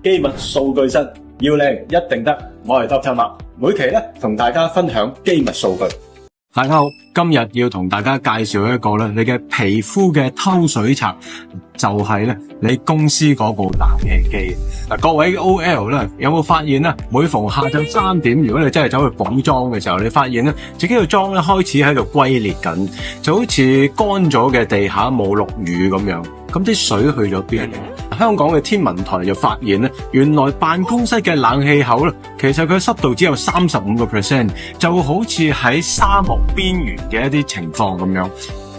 機密數據室，要靚一定得。我係 Dr. Mark，每期咧同大家分享機密數據。大家好，今日要同大家介紹一個咧，你嘅皮膚嘅偷水賊就係咧你公司嗰部冷氣機。嗱，各位 OL 咧有冇發現咧？每逢下晝3點，如果你真係走去補妝嘅時候，你發現咧自己個妝咧開始喺度龜裂緊，就好似乾咗嘅地下冇落雨咁樣。咁啲水去咗邊？香港嘅天文台就發現咧，原來辦公室嘅冷氣口咧，其實佢濕度只有35%，就好似喺沙漠邊緣嘅一啲情況咁樣，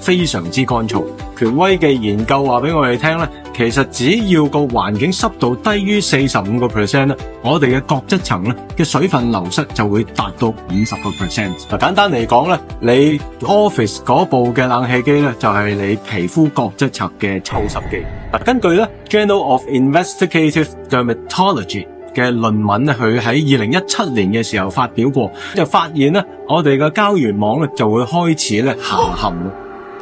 非常之乾燥。權威嘅研究話俾我哋聽咧，其實只要個環境濕度低於45%咧，我哋嘅角質層咧嘅水分流失就會達到50%。嗱，簡單嚟講咧，你 office 嗰部嘅冷氣機咧，就係你皮膚角質層嘅抽濕機。嗱，根據咧 Journal of Investigative Dermatology 嘅論文咧，佢喺2017年嘅時候發表過，就發現咧，我哋嘅膠原網咧就會開始咧下陷。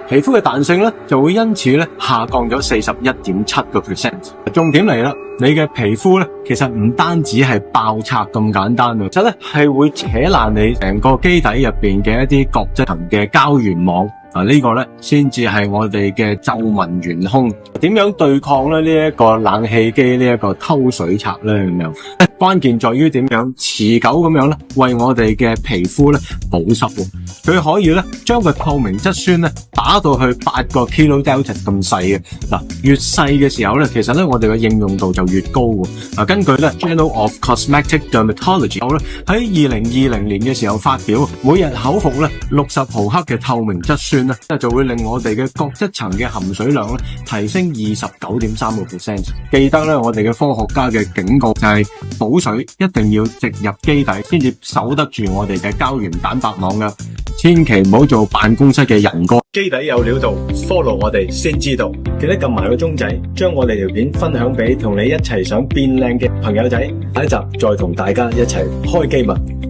皮膚嘅彈性咧就會因此咧下降咗41.7%。重點嚟啦，你嘅皮膚咧其實唔單止係爆拆咁簡單喎，其實咧係會扯爛你成個基底入邊嘅一啲角質層嘅膠原網。呢個咧先至係我哋嘅皺紋元兇。點樣對抗咧呢一個冷氣機呢一個偷水賊咧咁樣？關鍵在於點樣持久咁樣咧為我哋嘅皮膚咧保濕喎。佢可以咧將個透明質酸咧打到去8個 kilodalton 咁細嘅。嗱，越細嘅時候咧，其實咧我哋嘅應用度就越高喎。嗱，根據咧 Journal of Cosmetic Dermatology 咧喺2020年嘅時候發表，每日口服咧60毫克嘅透明質酸咧，就會令我哋嘅角質層嘅含水量咧提升29.3%。記得咧，我哋嘅科學家嘅警告就係補水一定要直入基底，先至守得住我哋嘅膠原蛋白網噶。千祈唔好做辦公室嘅人哥。基底有料到 ，follow 我哋先知道。記得撳埋個鐘仔，將我哋條片分享俾同你一齊想變靚嘅朋友仔。下一集再同大家一齊開機密。